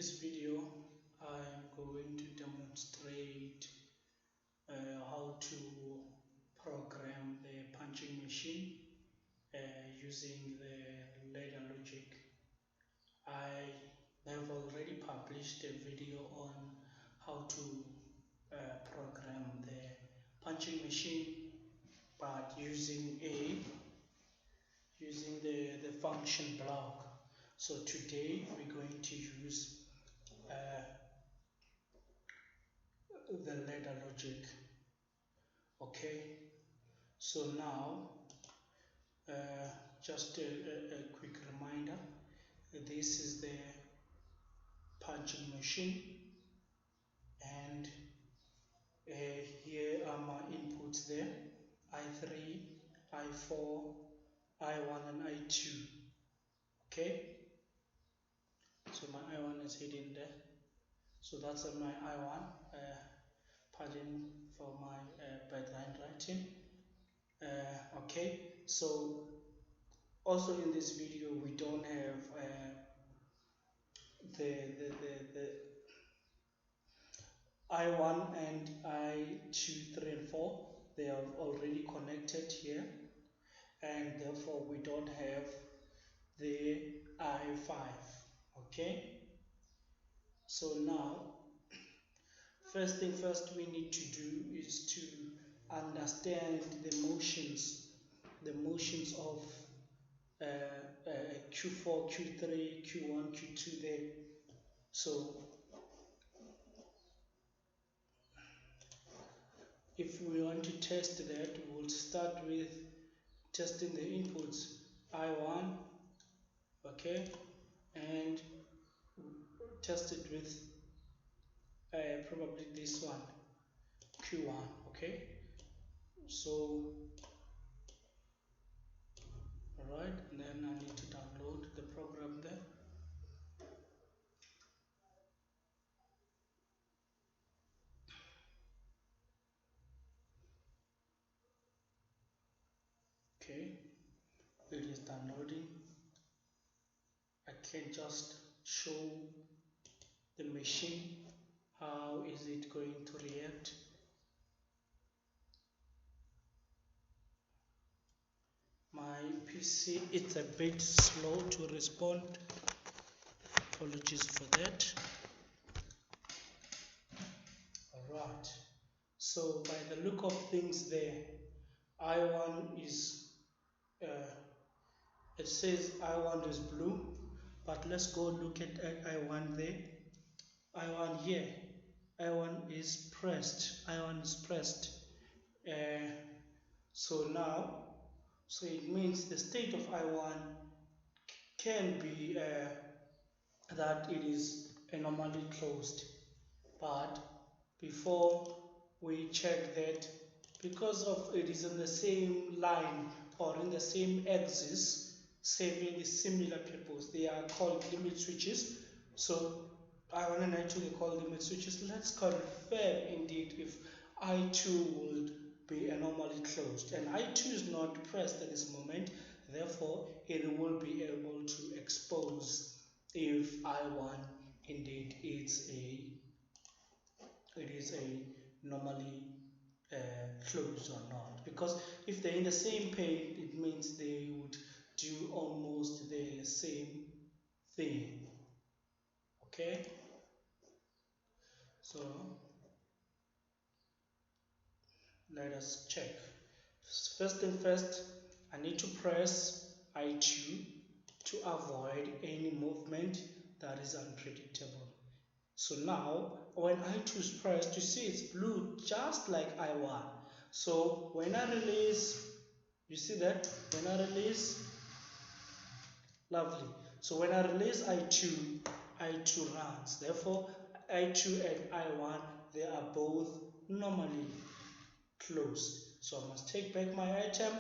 this video, I'm going to demonstrate how to program the punching machine using the ladder logic. I have already published a video on how to program the punching machine, but using the function block. So today we're going to use the ladder logic. Okay, so now just a quick reminder, this is the punching machine, and here are my inputs there: I3, I4, I1 and I2. Okay, so my I1 is hidden there, so that's my I1. Pardon for my bad handwriting. Okay, so also in this video we don't have the I1 and I2, 3 and 4. They are already connected here, and therefore we don't have the I5. Okay, so now first thing first we need to do is to understand the motions of Q4, Q3, Q1, Q2 there. So if we want to test that, we'll start with testing the inputs I1, okay, and test it with probably this one, Q1, okay. So alright, and then I need to download the program there. Okay, it is downloading. I can just show the machine how is it going to react. My PC, it's a bit slow to respond. Apologies for that. Alright, so by the look of things there, I1 is, it says I1 is blue, but let's go look at I1 there. I1 here, I1 is pressed, so now, so it means the state of I1 can be that it is anomaly closed. But before we check that, because of it is in the same line or in the same axis, serving the similar purpose, they are called limit switches. So I1 and I2 they call limit switches. Let's confirm indeed if I2 would be anomaly closed, and I2 is not pressed at this moment, therefore it will be able to expose if I1 indeed is normally closed or not. Because if they're in the same plane, it means they would do almost the same thing. Okay, so let us check. First thing first, I need to press I2 to avoid any movement that is unpredictable. So now, when I2 is pressed, you see it's blue just like I1. So when I release, you see that? When I release, lovely. So when I release I2, I2 runs. Therefore, I2 and I1, they are both normally closed. So I must take back my item.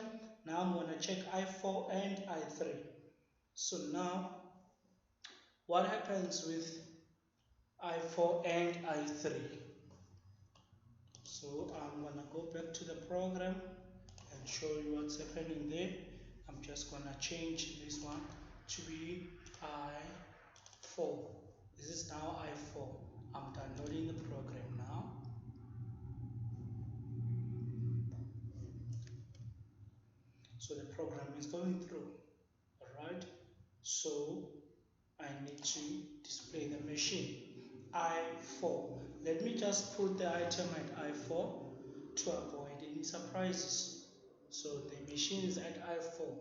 Now I'm going to check I4 and I3. So now, what happens with I4 and I3? So I'm going to go back to the program and show you what's happening there. I'm just going to change this one to be I4. This is now I4. I'm downloading the program now. So the program is going through. Alright, so I need to display the machine. I4. Let me just put the item at I4 to avoid any surprises. So the machine is at I4.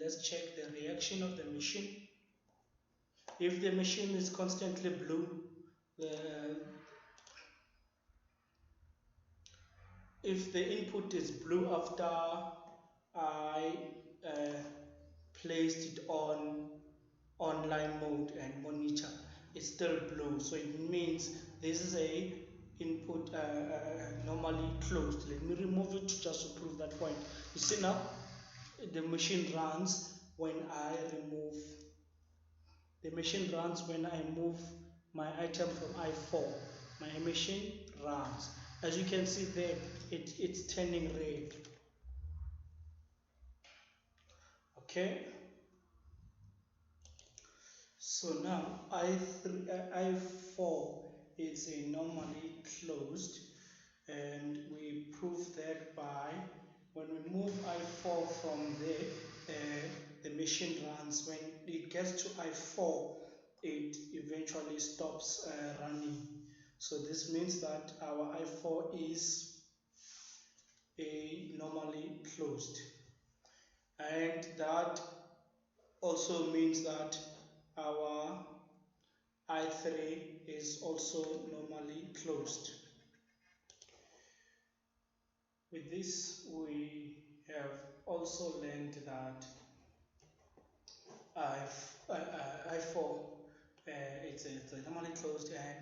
Let's check the reaction of the machine. If the machine is constantly blue, if the input is blue after I placed it on online mode and monitor, it's still blue, so it means this is a input normally closed. Let me remove it just to prove that point. You see now the machine runs when I remove move my item from I4. My machine runs. As you can see there, it's turning red. Okay, so now I4 is a normally closed, and we prove that by when we move I4 from there, the machine runs. When it gets to I4, it eventually stops running. So this means that our I4 is a normally closed, and that also means that our I3 is also normally closed. With this, we have also learned that I4 it's normally closed, and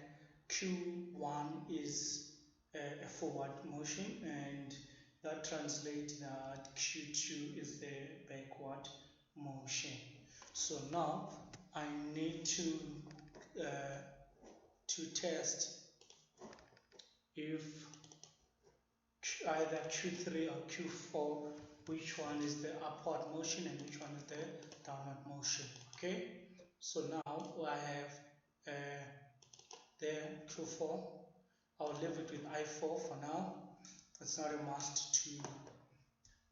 Q1 is a forward motion, and that translates that Q2 is the backward motion. So now I need to test if either Q3 or Q4, which one is the upward motion and which one is the downward motion. Okay, so now I have the Q4. I'll leave it with I4 for now. It's not a must to,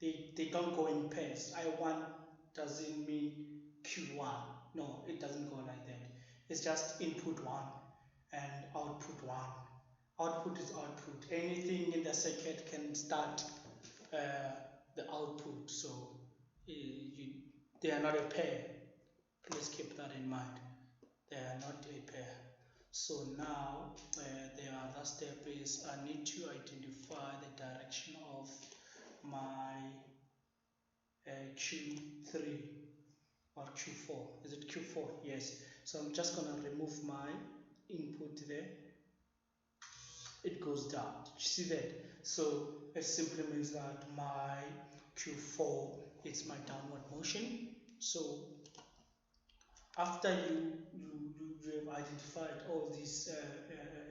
they don't go in pairs. I1 doesn't mean Q1. No, it doesn't go like that. It's just input 1 and output 1. Output is output. Anything in the circuit can start the output. So they are not a pair. Please keep that in mind. They are not a pair. So now the other step is I need to identify the direction of my Q3 or Q4. Is it Q4? Yes. So I'm just going to remove my input there. It goes down. You see that? So it simply means that my Q4 is my downward motion. So after you have identified all these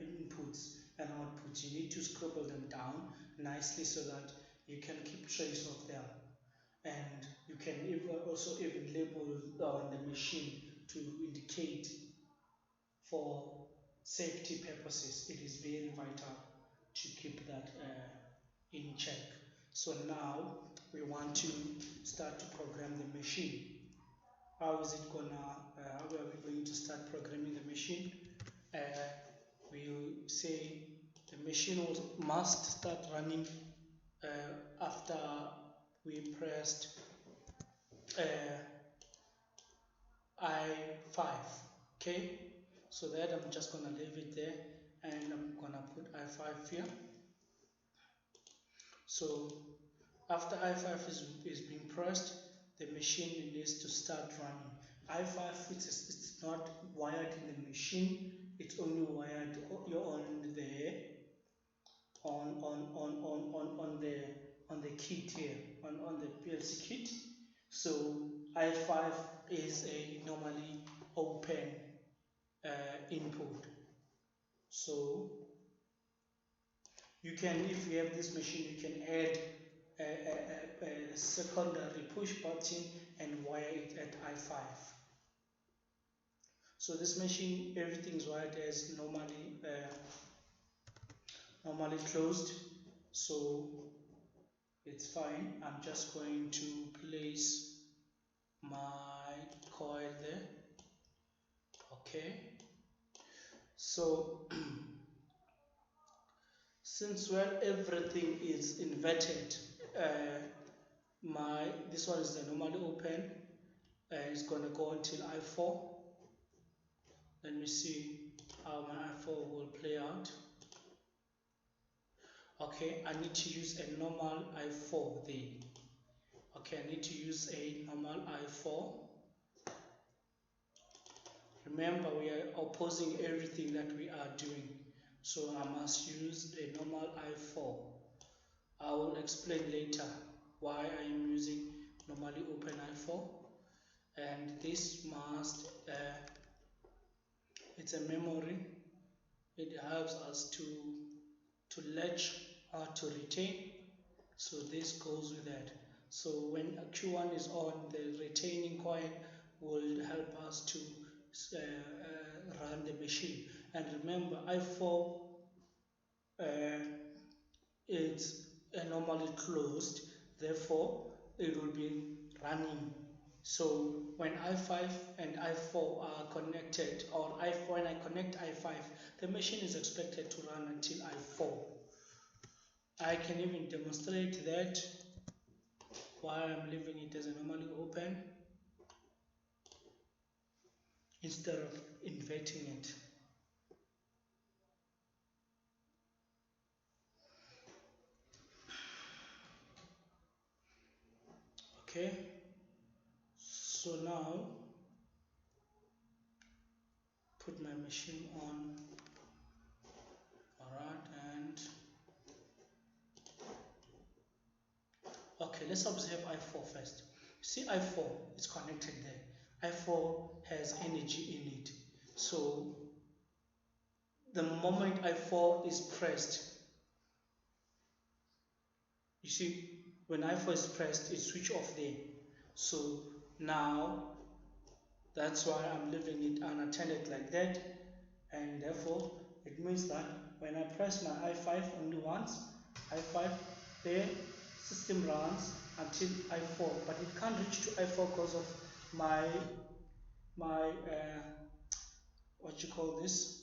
inputs and outputs, you need to scribble them down nicely so that you can keep trace of them, and you can also even label on the machine to indicate for safety purposes. It is very vital to keep that in check. So now we want to start to program the machine. How is it gonna, how are we going to start programming the machine? We'll say the machine must start running after we pressed I5. Okay, so that I'm just gonna leave it there, and I'm gonna put I5 here. So after I5 is being pressed, the machine needs to start running. I5 it's not wired in the machine, it's only wired on the kit here, on the PLC kit. So I5 is a normally open input. So you can, if you have this machine, you can add a secondary push button and wire it at I5. So this machine, everything's right as normally closed, so it's fine. I'm just going to place my coil there. Okay, so since everything is inverted, this one is the normally open, and it's gonna go until I4. Let me see how my I4 will play out. Okay, I need to use a normal I4 there. Okay, I need to use a normal I4. Remember, we are opposing everything that we are doing, so I must use a normal I4. I will explain later why I am using normally open I4. And this must, it's a memory. It helps us to latch or to retain. So this goes with that. So when Q1 is on, the retaining coil will help us to run the machine. And remember, I4 is normally closed, therefore it will be running. So when I5 and I4 are connected, or when I connect I5, the machine is expected to run until I4. I can even demonstrate that while I'm leaving it as a normally open instead of inverting it. Okay, so now put my machine on. Alright, and okay, let's observe I4 first. See, I4 is connected there. I4 has energy in it. So the moment I4 is pressed, you see, when I4 is pressed, it switch off there. So now that's why I'm leaving it unattended like that, and therefore it means that when I press my I5 only once, I5, the system runs until I4, but it can't reach to I4 because of my what you call this,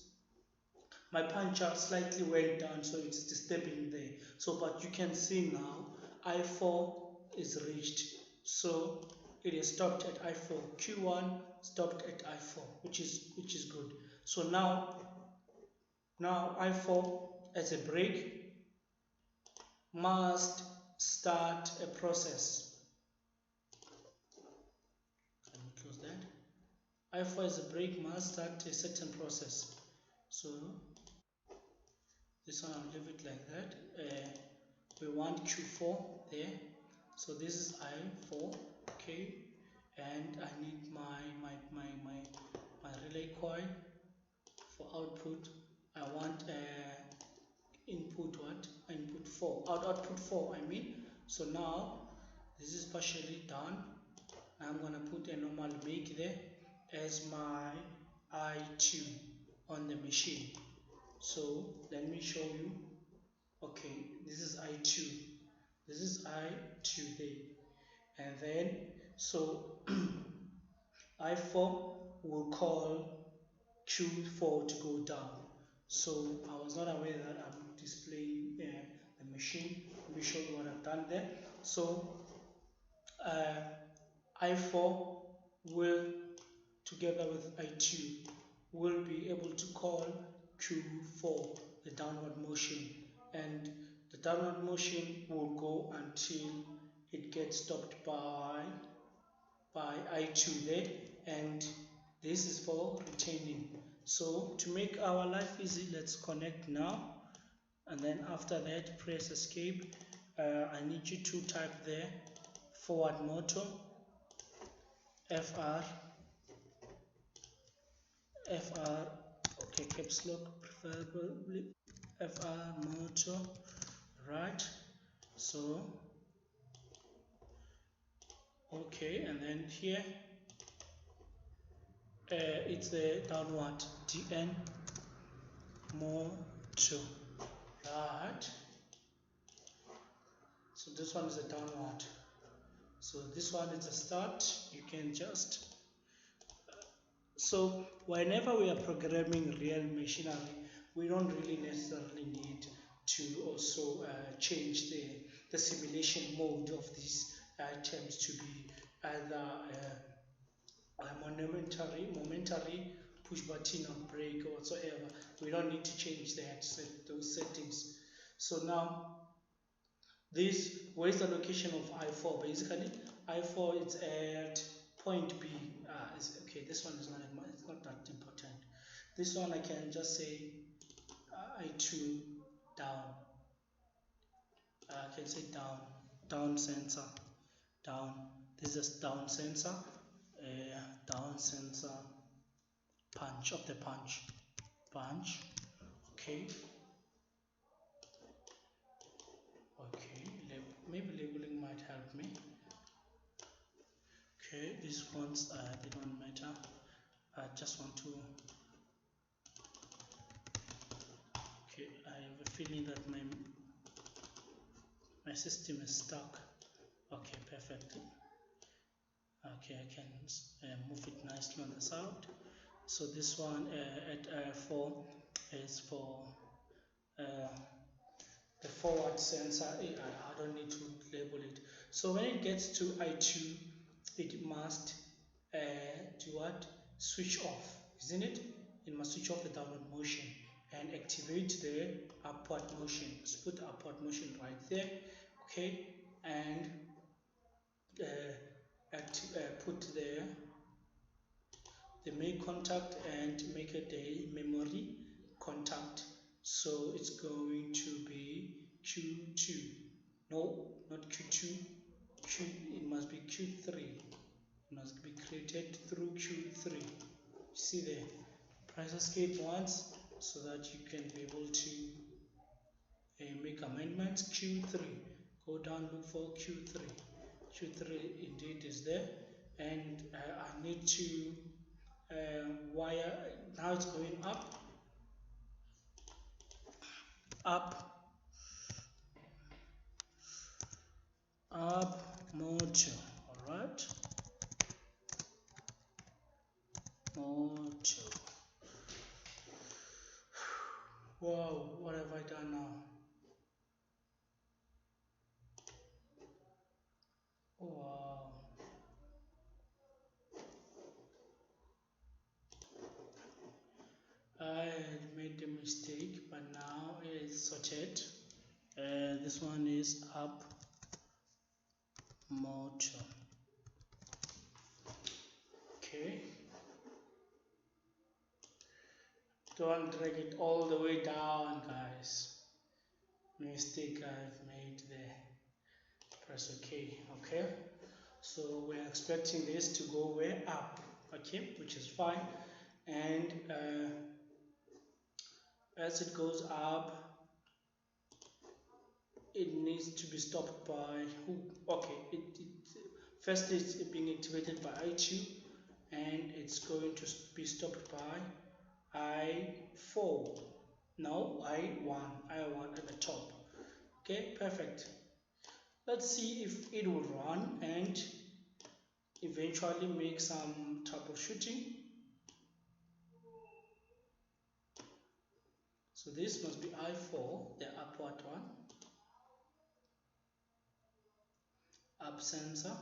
my puncher slightly went down, so it's disturbing there. So but you can see now I4 is reached, so it is stopped at I4. Q1 stopped at I4, which is good. So now I4 as a break must start a process. Let me close that. I4 as a break must start a certain process. So this one I'll leave it like that. We want Q4 there. So this is I4, okay, and I need my relay coil for output. I want input 4, I mean. So now this is partially done. I'm gonna put a normal make there as my I2 on the machine. So let me show you. Okay, this is I2. This is I2 there. And then so I4 will call Q4 to go down. So I was not aware that I'm displaying the machine. Let me show you what I've done there. So I4 will, together with I2, will be able to call Q4, the downward motion, and the downward motion will go until it gets stopped by I2 there, and this is for retaining. So to make our life easy, let's connect now, and then after that press escape. I need you to type there forward motor FR, okay, caps lock preferably, FR motor, right? So okay, and then here it's a downward dn more 2, right? So this one is a downward. So this one is a start. You can just so whenever we are programming real machinery, we don't really necessarily need to also change the simulation mode of these items to be either momentary, push button or brake or whatsoever. We don't need to change those settings. So now this, where's the location of I4? Basically, I4 is at point B. Okay, this one is not it's not that important. This one I can just say I2 down. I can say down sensor, down. This is down sensor, down sensor, punch of the punch. Okay, maybe labeling might help me. Okay, these ones they don't matter. I just want to. Okay, I have a feeling that my system is stuck. Okay, perfect. Okay, I can move it nicely on the side. So this one at 4 is for the forward sensor. I don't need to label it. So when it gets to I2, it must do what? Switch off, isn't it? It must switch off the downward motion and activate the upward motion. Let's put the upward motion right there, okay? And put the make contact and make it a memory contact. So it's going to be Q2. No, not Q2. It must be Q3. It must be created through Q3. See there. Press escape once so that you can be able to make amendments. Q3. Go down, look for Q3. Q3 indeed is there. And I need to wire. Now it's going up, more 2. All right, more 2. Wow, what have I done now? Wow. I made a mistake, but now it's sorted. This one is up motor. Okay. Don't drag it all the way down, guys. Mistake I've made there. Press OK. Okay. So we're expecting this to go way up. Okay, which is fine. And as it goes up, it needs to be stopped by who? Okay, first it's being activated by I2 and it's going to be stopped by I4. No, I1 at the top. Okay, perfect. Let's see if it will run and eventually make some troubleshooting. So this must be I4, the upward one. Up sensor.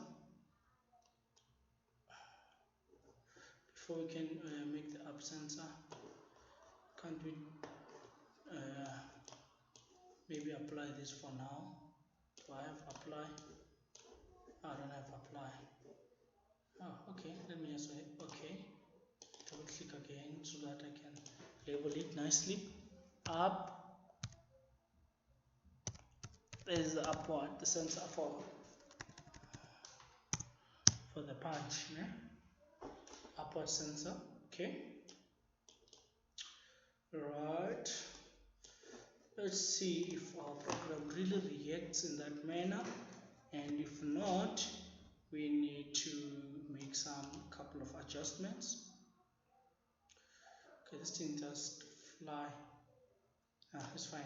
Before we can make the up sensor, can't we maybe apply this for now? Do I have apply? I don't have apply. Oh, okay, let me just say okay. Double click again so that I can label it nicely. Up is the upward, the sensor for the punch, yeah? Upward sensor, okay. Right. Let's see if our program really reacts in that manner, and if not, we need to make some couple of adjustments. Okay, this thing just fly. It's fine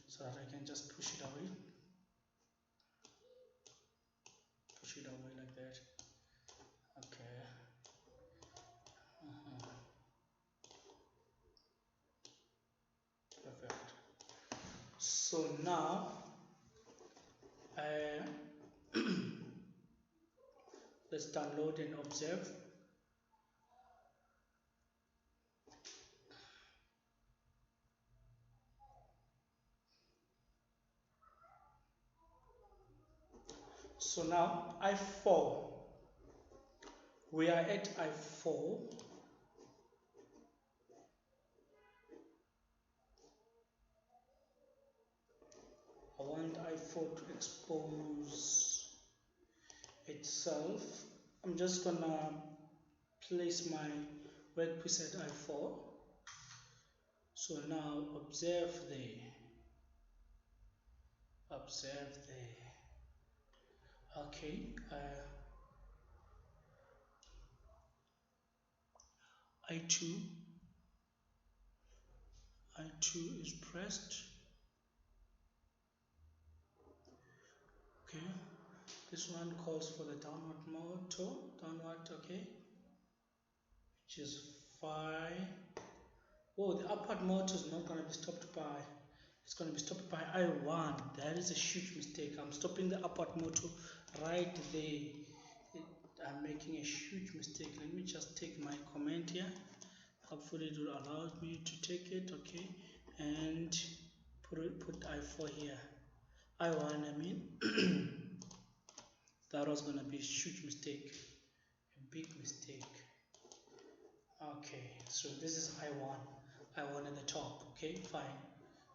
so that I can just push it away. Push it away like that. Okay. Perfect. So now let's download and observe. So now I4. We are at I4. I want I4 to expose itself. I'm just gonna place my workpiece at I4. So now observe there. Observe there. Okay. I2 is pressed. Okay. This one calls for the downward motor. Downward. Okay. Which is 5. Oh, the upward motor is not going to be stopped by. It's going to be stopped by I1. That is a huge mistake. I'm stopping the upward motor right there. I'm making a huge mistake. Let me just take my comment here. Hopefully it will allow me to take it. Okay, and put I4 here. I1, I mean. That was going to be a huge mistake. A big mistake. Okay, so this is I1. I1 at the top. Okay, fine.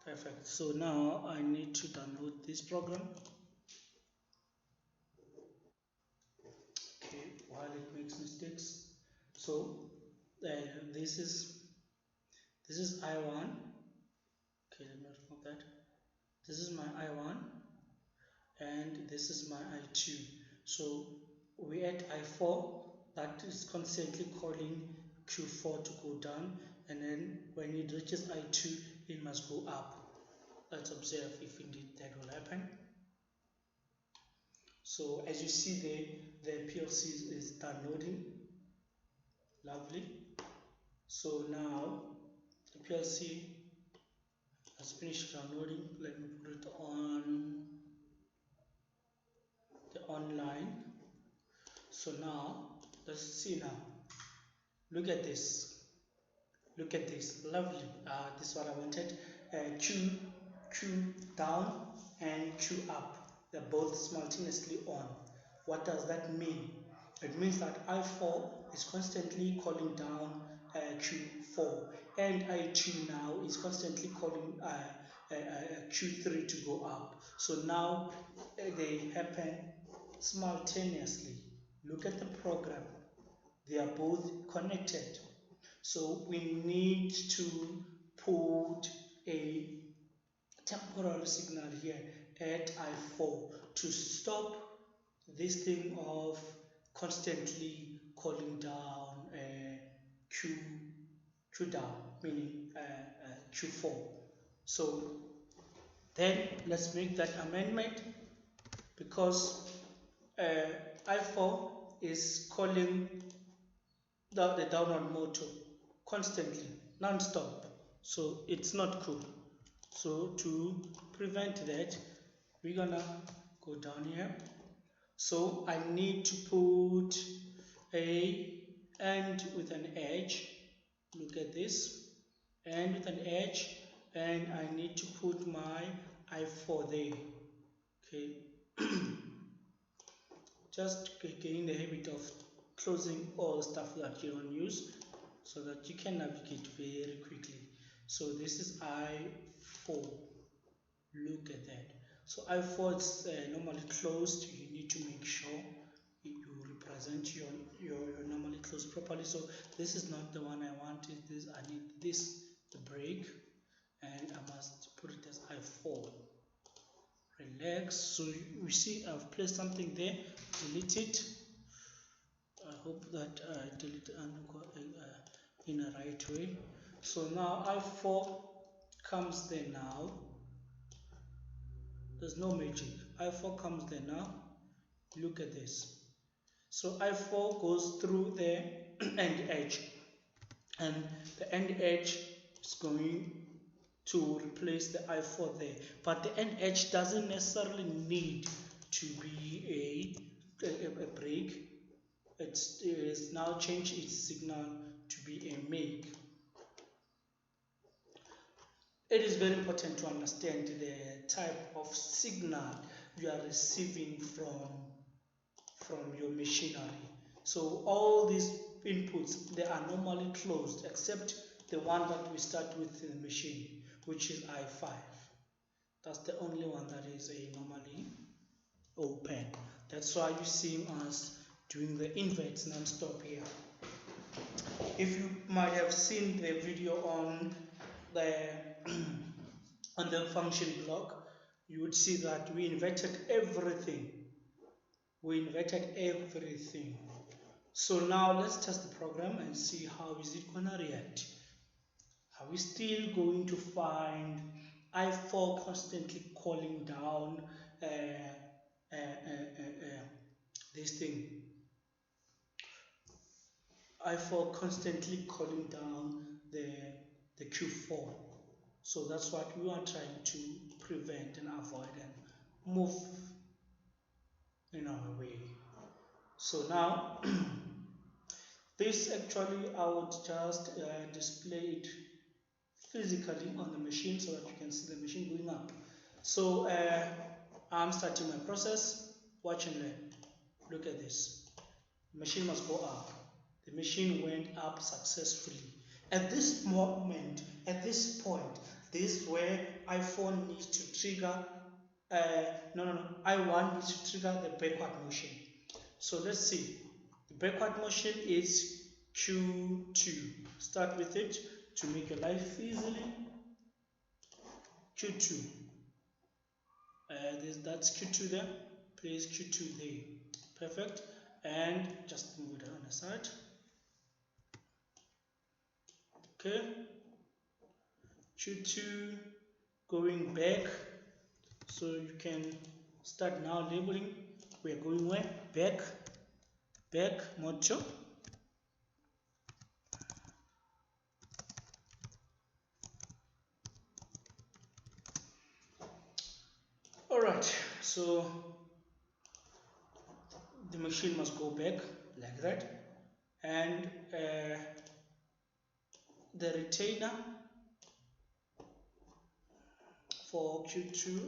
Perfect. So now I need to download this program. Okay, while it makes mistakes. So this is I1. Okay, let me remove that. This is my I1 and this is my I2. So we at I4, that is constantly calling Q4 to go down, and then when it reaches I2 it must go up. Let's observe if indeed that will happen. So as you see there, the PLC is downloading. Lovely. So now the PLC has finished downloading. Let me put it on the online. So now let's see now. Look at this. Look at this. Lovely. This is what I wanted. Q down and Q up. They're both simultaneously on. What does that mean? It means that I4 is constantly calling down Q4, and I2 now is constantly calling Q3 to go up. So now they happen simultaneously. Look at the program. They are both connected. So we need to put a temporal signal here at I4 to stop this thing of constantly calling down Q down, meaning Q4. So then let's make that amendment, because I4 is calling the downward motor constantly, non-stop, so it's not cool. So to prevent that, we're gonna go down here. So I need to put a and with an edge. Look at this, and with an edge, and I need to put my I4 there. Okay. Just getting the habit of closing all stuff that you don't use so that you can navigate very quickly. So this is I4. Look at that. So I4 is normally closed. You need to make sure you represent your normally closed properly. So this is not the one I want. This I need this, the break, and I must put it as I4. Relax. So you see I've placed something there. Delete it. I hope that I delete it in a right way. So now I4 comes there now. There's no magic. I4 comes there now. Look at this. So I4 goes through the end edge, and the end edge is going to replace the I4 there. But the end edge doesn't necessarily need to be a break. It has now changed its signal to be a make. It is very important to understand the type of signal you are receiving from your machinery. So all these inputs, they are normally closed except the one that we start with in the machine, which is I5. That's the only one that is normally open. That's why you see us doing the inverts non-stop here. If you might have seen the video on the on the function block, you would see that we inverted everything. We inverted everything. So now let's test the program and see how is it gonna react. Are we still going to find I4 constantly calling down this thing? I4 constantly calling down the Q4. So that's what we are trying to prevent and avoid and move in our way. So now this actually I would just display it physically on the machine so that you can see the machine going up. So I'm starting my process. Watch and learn. Look at this. The machine must go up. The machine went up successfully. At this moment, at this point, this is where I4 needs to trigger. I1 needs to trigger the backward motion. So let's see. The backward motion is Q2. Start with it to make your life easily. Q2. That's Q2 there. Place Q2 there. Perfect. And just move it on the side. Okay. Q2 going back. So you can start now labeling. We are going where? Back. Back motor. Alright, so the machine must go back like that, and the retainer for Q2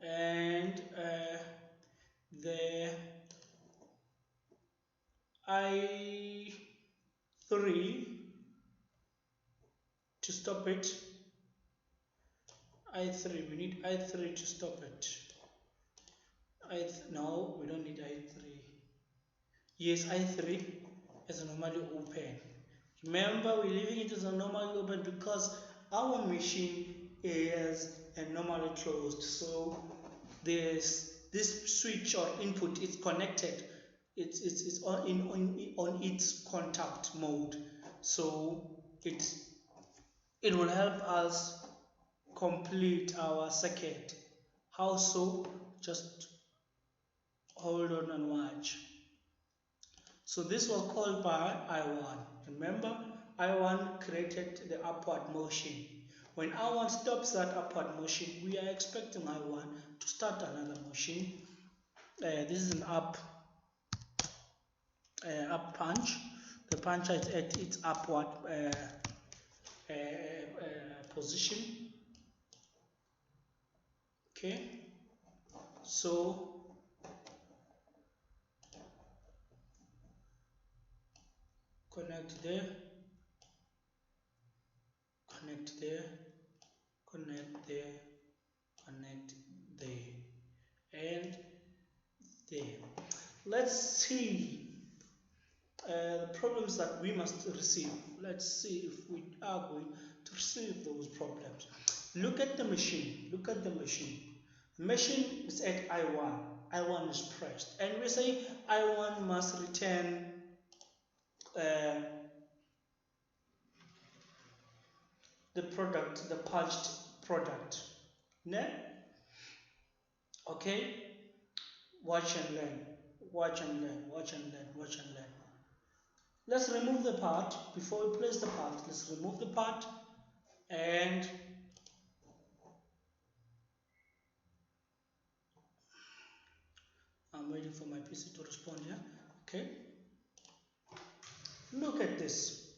and the I3 to stop it. I3, we need I3 to stop it. No, we don't need I3. Yes, I3 is normally open. Remember, we're leaving it as a normally open because our machine is normally closed. So this switch or input is connected. It's on its contact mode. So it will help us complete our circuit. How so? Just hold on and watch. So this was called by I1. Remember, I1 created the upward motion. When I1 stops that upward motion, we are expecting I1 to start another motion. This is an up punch. The puncher is at its upward position. Okay, so connect there, connect there, connect there, connect there, and there. Let's see the problems that we must receive. Let's see if we are going to receive those problems. Look at the machine. Look at the machine. The machine is at I1. I1 is pressed. And we say I1 must return the product, the punched product. Ne? Okay? Watch and learn. Watch and learn. Watch and learn. Watch and learn. Let's remove the part. Before we place the part, let's remove the part and I'm waiting for my PC to respond here. Okay? Look at this.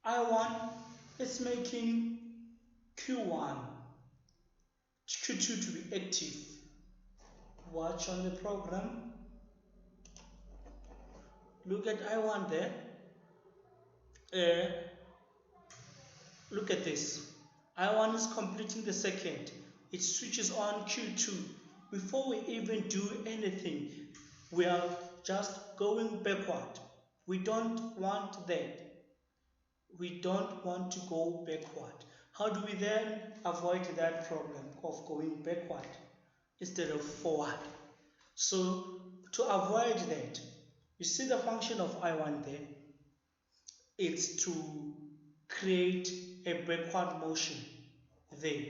I1 is making Q1, Q2 to be active. Watch on the program. Look at I1 there. Look at this. I1 is completing the second. It switches on Q2. Before we even do anything, we are just going backward. We don't want that. We don't want to go backward. How do we then avoid that problem of going backward instead of forward? So to avoid that, you see the function of I1 there? It's to create a backward motion there.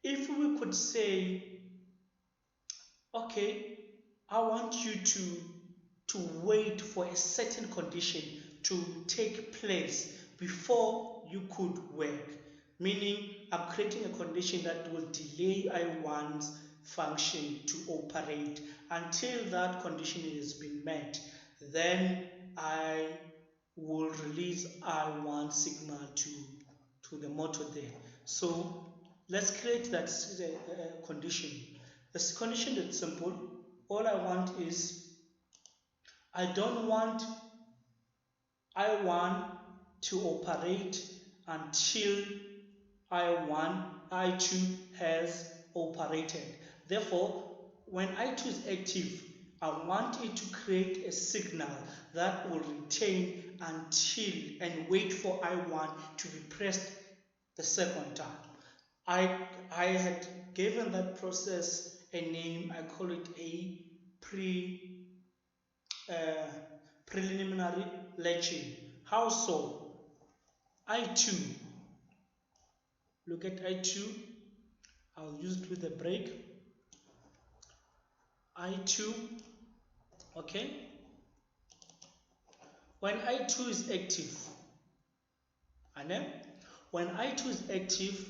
If we could say, okay, I want you to wait for a certain condition to take place before you could work, meaning I'm creating a condition that will delay I1's function to operate until that condition has been met. Then I will release I1 signal to the motor there. So let's create that condition. This condition is simple. All I want is, I don't want I1 to operate until I2 has operated. Therefore, when I2 is active, I want it to create a signal that will retain until and wait for I1 to be pressed the second time. I had given that process a name. I call it a preliminary lecture. How so? I2. Look at I2. I'll use it with a break. I2. Okay. When I2 is active, when I2 is active,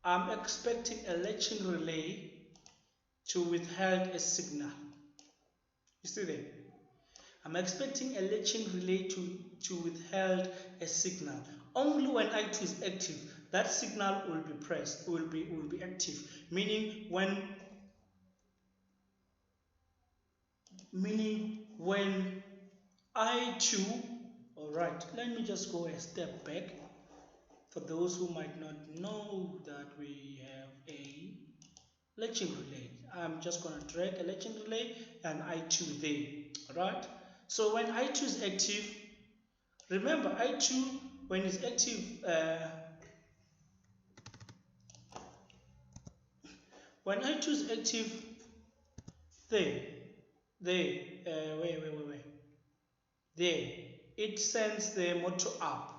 I'm expecting a latching relay to withhold a signal. You see there? I'm expecting a latching relay to withhold a signal. Only when I2 is active, that signal will be pressed, will be active. Meaning when I2, all right, let me just go a step back. For those who might not know that we have a latching relay, I'm just going to drag a latching relay and I2 there, alright? So when I2 is active, remember I2 when it's active, when I2 is active, there, it sends the motor up.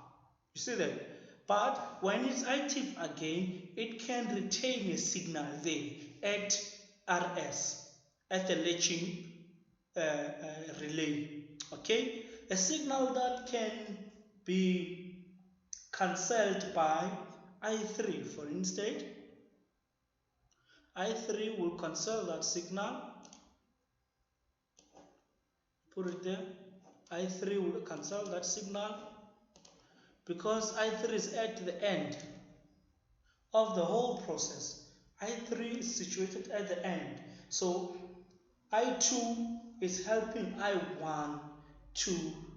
You see that? But when it's active again, it can retain a signal there at RS, at the latching relay. Okay? A signal that can be cancelled by I3, for instance. I3 will cancel that signal. Put it there. I3 will cancel that signal because I3 is at the end of the whole process. I3 is situated at the end. So I2 is helping I1 to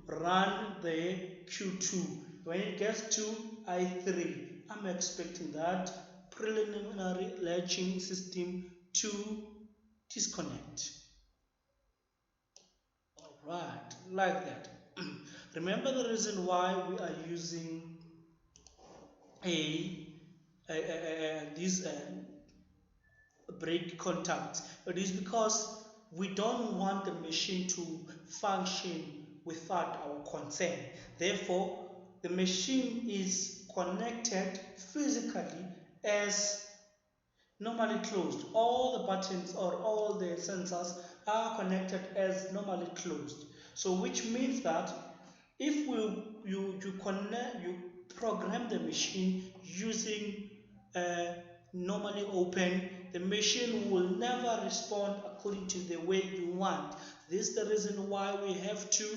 run the Q2. When it gets to I3, I'm expecting that preliminary latching system to disconnect. Alright, like that. Remember the reason why we are using these break contacts. It is because we don't want the machine to function without our consent. Therefore, the machine is connected physically as normally closed. All the buttons or all the sensors are connected as normally closed. So which means that if you program the machine using normally open, the machine will never respond according to the way you want. This is the reason why we have to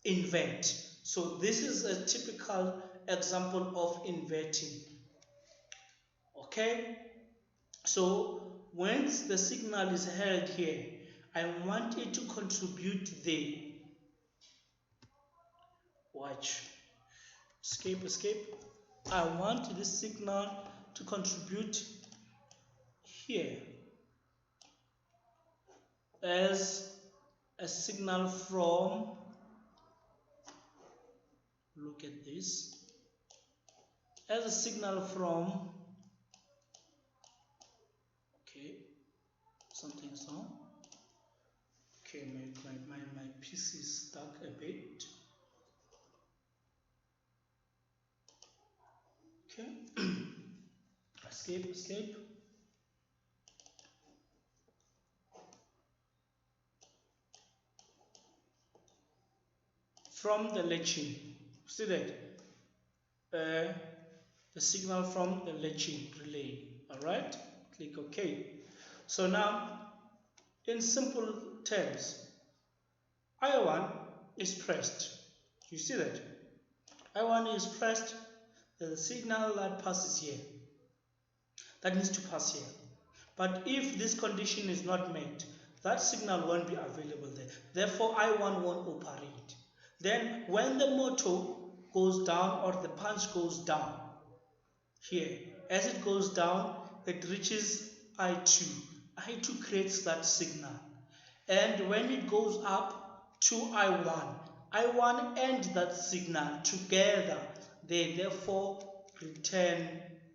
invert. So this is a typical example of inverting. Okay, so once the signal is held here, I want it to contribute there. Watch. Escape. I want this signal to contribute here as a signal from, look at this, as a signal from, okay, something's wrong. Okay, my PC is stuck a bit. Okay, escape. From the latching, see that? The signal from the latching relay. Alright, click OK. So now, in simple terms, I1 is pressed. You see that? I1 is pressed, there's a signal that passes here. That needs to pass here. But if this condition is not met, that signal won't be available there. Therefore, I1 won't operate. Then, when the motor goes down or the punch goes down, here, as it goes down, it reaches I2. I2 creates that signal. And when it goes up to I1, I1 and that signal together, they therefore return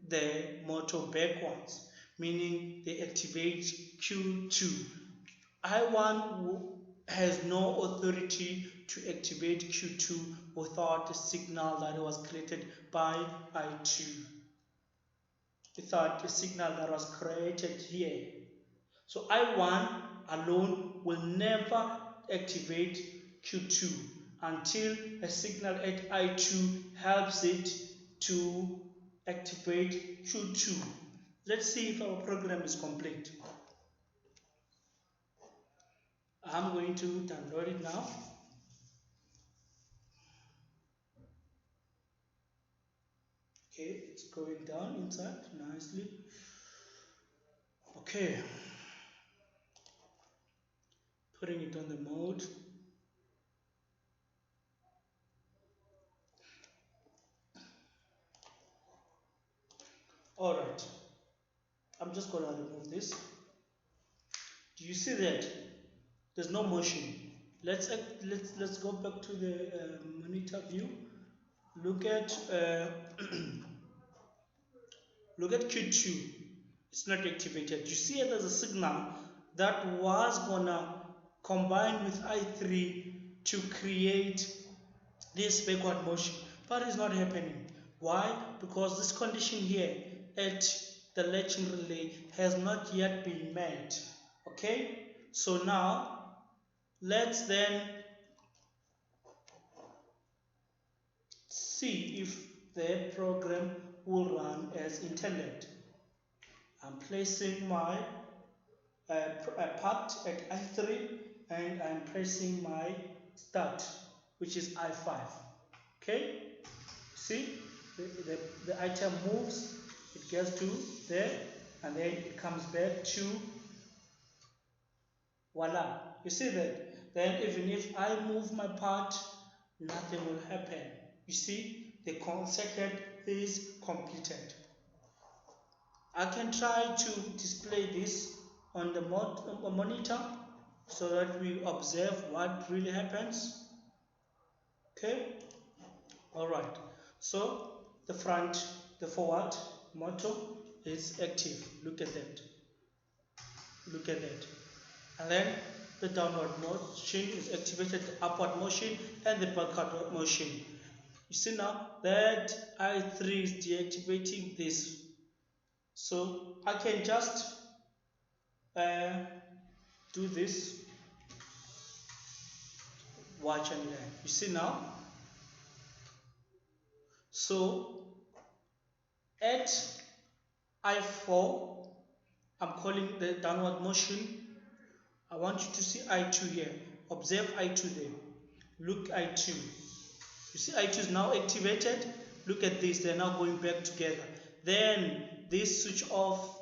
the motor backwards, meaning they activate Q2. I1 has no authority to activate Q2 without a signal that was created by I2. Without a signal that was created here. So I1 alone will never activate Q2 until a signal at I2 helps it to activate Q2. Let's see if our program is complete. I'm going to download it now. Okay, it's going down inside nicely. Okay, putting it on the mode. Alright, I'm just gonna remove this. Do you see that? There's no motion. Let's go back to the monitor view. Look at look at Q2. It's not activated. You see there's a signal that was gonna combine with I3 to create this backward motion, but it's not happening. Why? Because this condition here at the latching relay has not yet been met. Okay, so now let's then see if the program will run as intended. I'm placing my part at I3 and I'm pressing my start, which is I5. Okay, see the item moves, it gets to there and then it comes back to voila. You see that? Then even if I move my part, nothing will happen. You see, the circuit is completed. I can try to display this on the monitor so that we observe what really happens. Okay, alright, so the forward motor is active. Look at that, and then the downward motion is activated, the upward motion and the backward motion. You see now that I3 is deactivating this. So I can just uh, do this, watch and learn. You see now? So at I4, I'm calling the downward motion. I want you to see I2 here. Observe I2 there. Look I2. You see I2 is now activated. Look at this. They're now going back together. Then this switch off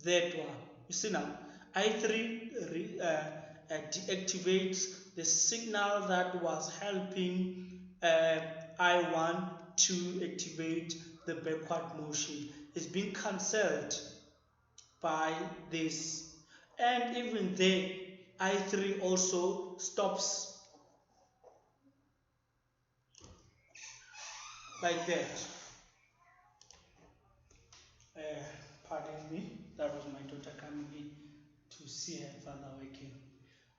that one. You see now I3 deactivates the signal that was helping I1 to activate the backward motion. It's being cancelled by this, and even there I3 also stops like that. uh, Pardon me, that was my daughter coming in to see her father working.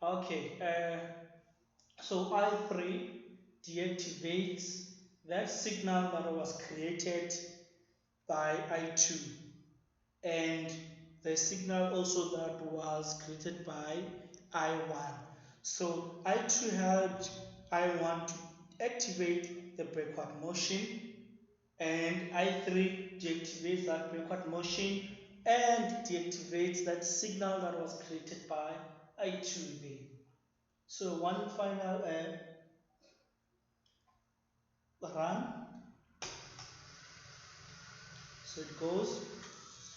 Okay, so I3 deactivates that signal that was created by I2, and the signal also that was created by I1. So I2 helped I1 to activate the backward motion, and I3 deactivates that backward motion and deactivates that signal that was created by I2 there. So one final run, so it goes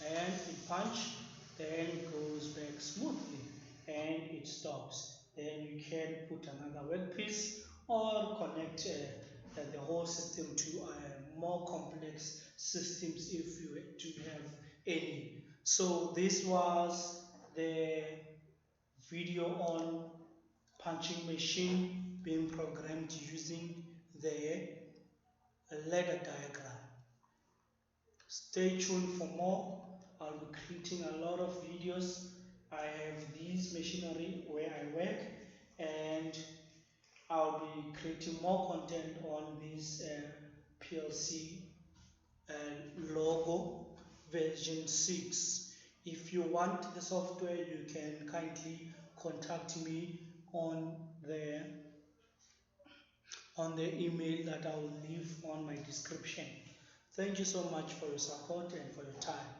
and it punch, then it goes back smoothly and it stops. Then you can put another workpiece or connect the whole system to more complex systems if you do have any. So this was the video on punching machine being programmed using the ladder diagram. Stay tuned for more. I'll be creating a lot of videos. I have these machinery where I work, and I'll be creating more content on this PLC logo version 6. If you want the software, you can kindly contact me on the email that I will leave on my description. Thank you so much for your support and for your time.